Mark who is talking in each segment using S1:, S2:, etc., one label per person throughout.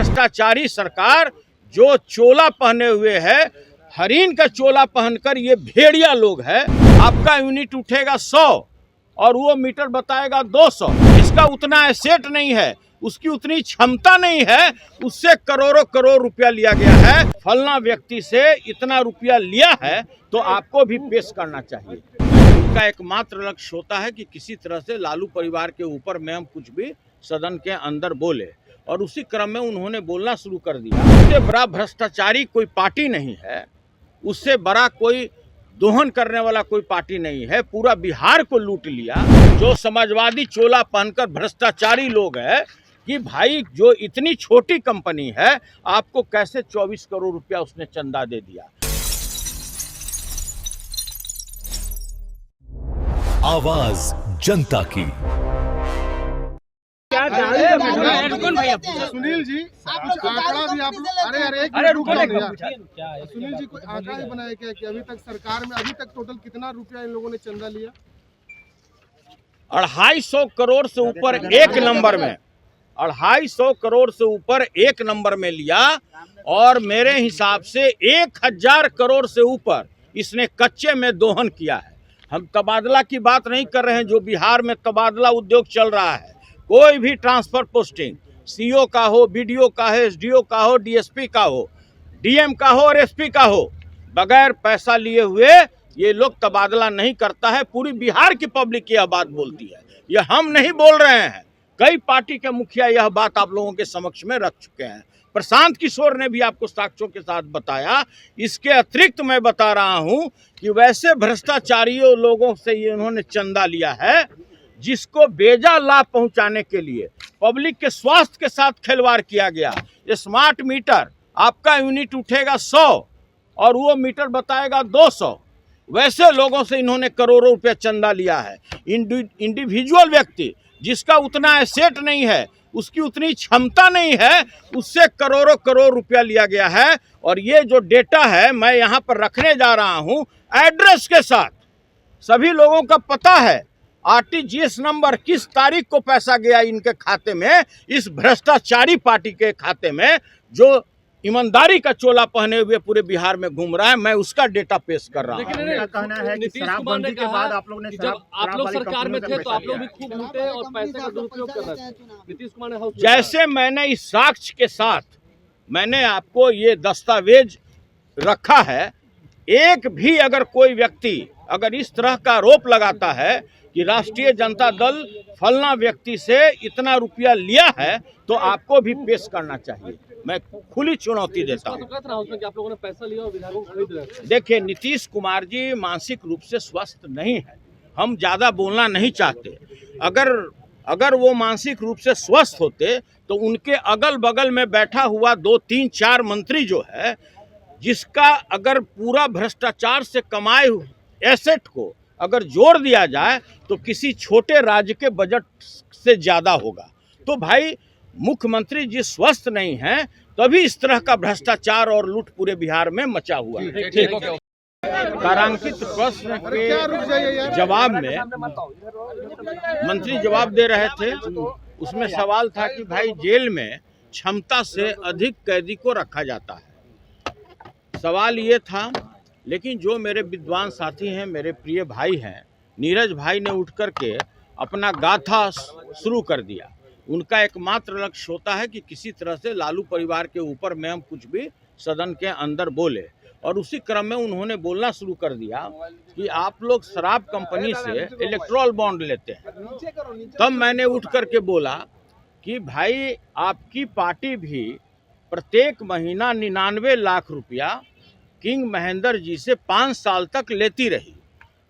S1: भ्रष्टाचारी सरकार जो चोला पहने हुए है, हरिन का चोला पहनकर ये भेड़िया लोग है। आपका यूनिट उठेगा 100 और वो मीटर बताएगा 200। इसका उतना एसेट नहीं है, उसकी उतनी क्षमता नहीं है, उससे करोड़ों करोड़ रुपया लिया गया है। फलना व्यक्ति से इतना रुपया लिया है तो आपको भी पेश करना चाहिए। उनका एकमात्र लक्ष्य होता है कि किसी तरह से लालू परिवार के ऊपर में हम कुछ भी सदन के अंदर बोले, और उसी क्रम में उन्होंने बोलना शुरू कर दिया। उससे बड़ा भ्रष्टाचारी कोई पार्टी नहीं है, उससे बड़ा कोई दोहन करने वाला कोई पार्टी नहीं है। पूरा बिहार को लूट लिया। जो समाजवादी चोला पहनकर भ्रष्टाचारी लोग हैं कि भाई जो इतनी छोटी कंपनी है आपको कैसे 24 करोड़ रुपया उसने चंदा दे दिया।
S2: आवाज जनता की।
S3: सुनील जी कुछ आंकड़ा भी आप सुनील जी कोई आंकड़ा भी बनाया क्या कि अभी तक सरकार में अभी तक टोटल कितना रुपया इन लोगों ने चंदा लिया?
S1: 250 करोड़ से ऊपर एक नंबर में, 250 करोड़ से ऊपर एक नंबर में लिया। और मेरे हिसाब से 1000 करोड़ से ऊपर इसने कच्चे में दोहन किया है। हम तबादला की बात नहीं कर रहे हैं। जो बिहार में तबादला उद्योग चल रहा है, कोई भी ट्रांसफर पोस्टिंग सीओ का हो, बीडीओ का हो, एसडीओ का हो, डीएसपी का हो, डीएम का हो और एसपी का हो, बगैर पैसा लिए हुए ये लोग तबादला नहीं करता है। पूरी बिहार की पब्लिक यह बात बोलती है, ये हम नहीं बोल रहे हैं। कई पार्टी के मुखिया यह बात आप लोगों के समक्ष में रख चुके हैं। प्रशांत किशोर ने भी आपको साक्ष्यों के साथ बताया। इसके अतिरिक्त मैं बता रहा हूं कि वैसे भ्रष्टाचारियों लोगों से ये उन्होंने चंदा लिया है जिसको बेजा लाभ पहुंचाने के लिए पब्लिक के स्वास्थ्य के साथ खिलवाड़ किया गया। स्मार्ट मीटर, आपका यूनिट उठेगा 100 और वो मीटर बताएगा 200। वैसे लोगों से इन्होंने करोड़ों रुपया चंदा लिया है। इंडिविजुअल व्यक्ति जिसका उतना एसेट नहीं है, उसकी उतनी क्षमता नहीं है, उससे करोड़ों करोड़ रुपया लिया गया है। और ये जो डेटा है मैं यहाँ पर रखने जा रहा हूँ एड्रेस के साथ। सभी लोगों का पता है आरटीजीएस नंबर किस तारीख को पैसा गया इनके खाते में, इस भ्रष्टाचारी पार्टी के खाते में जो ईमानदारी का चोला पहने हुए पूरे बिहार में घूम रहा है। मैं उसका डेटा पेश कर रहा हूँ।
S4: लेकिन कहना है कि शराबबंदी के बाद आप लोग ने
S5: जब आप लोग सरकार में थे तो आप लोग भी खूब लूटे और पैसे का दुरुपयोग कर रहे थे। नीतीश कुमार ने
S1: जैसे मैंने इस साक्ष्य के साथ मैंने आपको ये दस्तावेज रखा है, एक भी अगर कोई व्यक्ति अगर इस तरह का आरोप लगाता है कि राष्ट्रीय जनता दल फलना व्यक्ति से इतना रुपया लिया है तो आपको भी पेश करना चाहिए। मैं खुली चुनौती देता हूँ।
S5: आप लोगों ने पैसा लिया और विधायकों को खरीद रहे थे।
S1: देखिए, नीतीश कुमार जी मानसिक रूप से स्वस्थ नहीं है। हम ज़्यादा बोलना नहीं चाहते। अगर वो मानसिक रूप से स्वस्थ होते तो उनके अगल बगल में बैठा हुआ 2, 3, 4 मंत्री जो है, जिसका अगर पूरा भ्रष्टाचार से कमाए एसेट को अगर जोड़ दिया जाए तो किसी छोटे राज्य के बजट से ज़्यादा होगा। तो भाई मुख्यमंत्री जी स्वस्थ नहीं हैं, तभी इस तरह का भ्रष्टाचार और लूट पूरे बिहार में मचा हुआ है। तारांकित प्रश्न के जवाब में मंत्री जवाब दे रहे थे। उसमें सवाल था कि भाई जेल में क्षमता से अधिक कैदी को रखा जाता है। सवाल ये था, लेकिन जो मेरे विद्वान साथी हैं, मेरे प्रिय भाई हैं, नीरज भाई ने उठ कर के अपना गाथा शुरू कर दिया। उनका एकमात्र लक्ष्य होता है कि किसी तरह से लालू परिवार के ऊपर में हम कुछ भी सदन के अंदर बोले, और उसी क्रम में उन्होंने बोलना शुरू कर दिया कि आप लोग शराब कंपनी से इलेक्ट्रल बॉन्ड लेते हैं। तब मैंने उठ कर के बोला कि भाई आपकी पार्टी भी प्रत्येक महीना 99 लाख रुपया किंग महेंद्र जी से 5 साल तक लेती रही।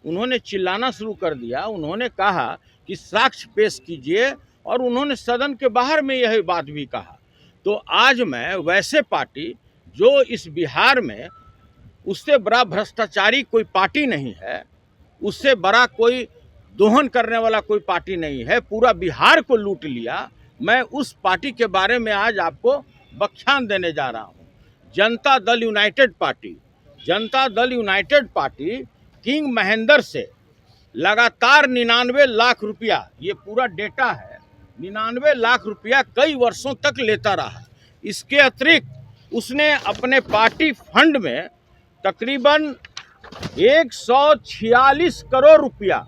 S1: उन्होंने चिल्लाना शुरू कर दिया। उन्होंने कहा कि साक्ष्य पेश कीजिए, और उन्होंने सदन के बाहर में यह बात भी कहा। तो आज मैं वैसे पार्टी जो इस बिहार में उससे बड़ा भ्रष्टाचारी कोई पार्टी नहीं है, उससे बड़ा कोई दोहन करने वाला कोई पार्टी नहीं है, पूरा बिहार को लूट लिया, मैं उस पार्टी के बारे में आज आपको व्याख्यान देने जा रहा हूँ। Janata Dal United party king Mahendra से लगातार 99 लाख रुपया, ये पूरा डेटा है, 99 लाख रुपया कई वर्षों तक लेता रहा। इसके अतिरिक्त उसने अपने पार्टी फंड में तकरीबन 146 करोड़ रुपया,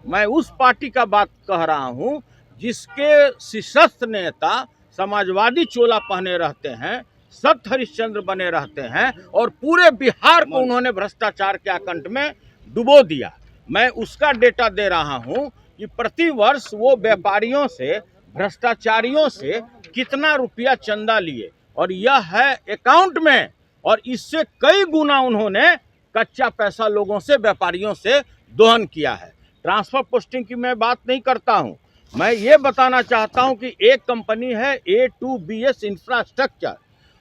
S1: मैं उस पार्टी का बात कह रहा हूं जिसके शीर्षस्थ नेता समाजवादी चोला पहने रहते हैं, सत हरिश्चंद्र बने रहते हैं और पूरे बिहार को उन्होंने भ्रष्टाचार के आकंठ में डुबो दिया। मैं उसका डेटा दे रहा हूं कि प्रति वर्ष वो व्यापारियों से, भ्रष्टाचारियों से कितना रुपया चंदा लिए और यह है अकाउंट में, और इससे कई गुना उन्होंने कच्चा पैसा लोगों से, व्यापारियों से दोहन किया है। ट्रांसफर पोस्टिंग की मैं बात नहीं करता हूं, मैं ये बताना चाहता हूं कि एक कंपनी है A2BS इंफ्रास्ट्रक्चर,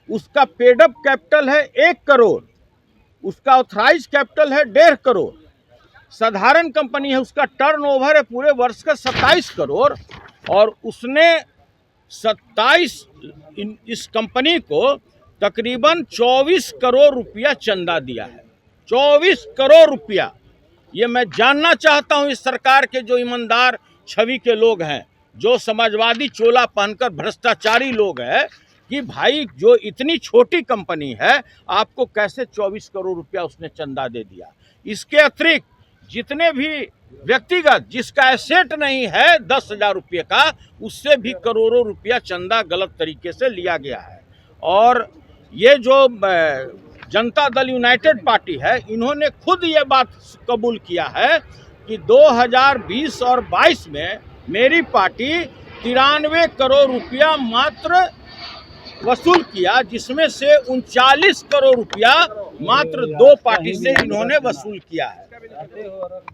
S1: उसका पेडअप कैपिटल है 1 करोड़, उसका ऑथराइज कैपिटल है 1.5 करोड़। साधारण कंपनी है, उसका टर्नओवर है पूरे वर्ष का 27 करोड़ और उसने 27 इस कंपनी को तकरीबन 24 करोड़ रुपया चंदा दिया है। 24 करोड़ रुपया। ये मैं जानना चाहता हूं इस सरकार के जो ईमानदार छवि के लोग हैं, जो समाजवादी चोला पहनकर भ्रष्टाचारी लोग हैं, कि भाई जो इतनी छोटी कंपनी है आपको कैसे 24 करोड़ रुपया उसने चंदा दे दिया। इसके अतिरिक्त जितने भी व्यक्तिगत जिसका एसेट नहीं है 10,000 रुपये का, उससे भी करोड़ों रुपया चंदा गलत तरीके से लिया गया है। और ये जो जनता दल यूनाइटेड पार्टी है, इन्होंने खुद ये बात कबूल किया है कि 2020 और 22 में मेरी पार्टी 93 करोड़ रुपया मात्र वसूल किया, जिसमें से 39 करोड़ रुपया मात्र 2 पार्टी से इन्होंने वसूल किया है।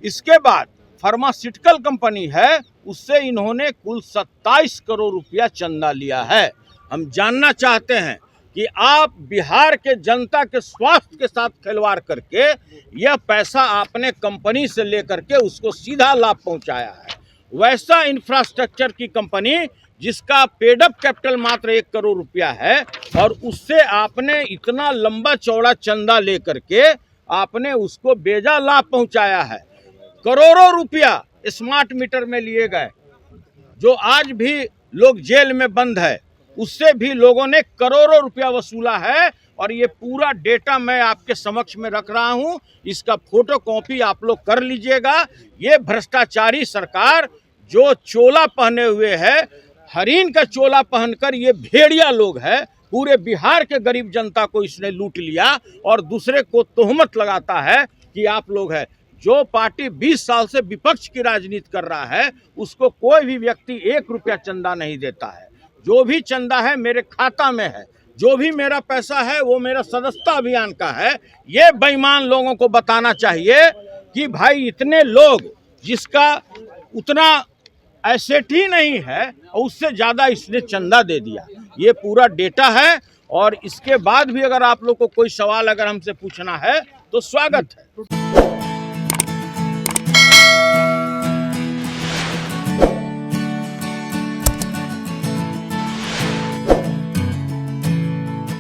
S1: इसके बाद फार्मास्यूटिकल कंपनी है, उससे इन्होंने कुल 27 करोड़ रुपया चंदा लिया है। हम जानना चाहते हैं कि आप बिहार के जनता के स्वास्थ्य के साथ खिलवाड़ करके यह पैसा आपने कंपनी से लेकर के उसको सीधा लाभ पहुंचाया है। वैसा इंफ्रास्ट्रक्चर की कंपनी जिसका पेडअप कैपिटल मात्र 1 करोड़ रुपया है और उससे आपने इतना लंबा चौड़ा चंदा लेकर के आपने उसको बेजा लाभ पहुंचाया है। करोड़ों रुपया स्मार्ट मीटर में लिए गए, जो आज भी लोग जेल में बंद है, उससे भी लोगों ने करोड़ों रुपया वसूला है। और ये पूरा डेटा मैं आपके समक्ष में रख रहा हूं, इसका फोटो कॉपी आप लोग कर लीजिएगा। ये भ्रष्टाचारी सरकार जो चोला पहने हुए है, हरिन का चोला पहनकर ये भेड़िया लोग है, पूरे बिहार के गरीब जनता को इसने लूट लिया और दूसरे को तोहमत लगाता है कि आप लोग है। जो पार्टी 20 साल से विपक्ष की राजनीति कर रहा है, उसको कोई भी व्यक्ति 1 रुपया चंदा नहीं देता है। जो भी चंदा है मेरे खाता में है, जो भी मेरा पैसा है वो मेरा सदस्यता अभियान का है। ये बेईमान लोगों को बताना चाहिए कि भाई इतने लोग जिसका उतना एसेट ही नहीं है और उससे ज़्यादा इसने चंदा दे दिया। ये पूरा डेटा है और इसके बाद भी अगर आप लोग को कोई सवाल अगर हमसे पूछना है तो स्वागत है।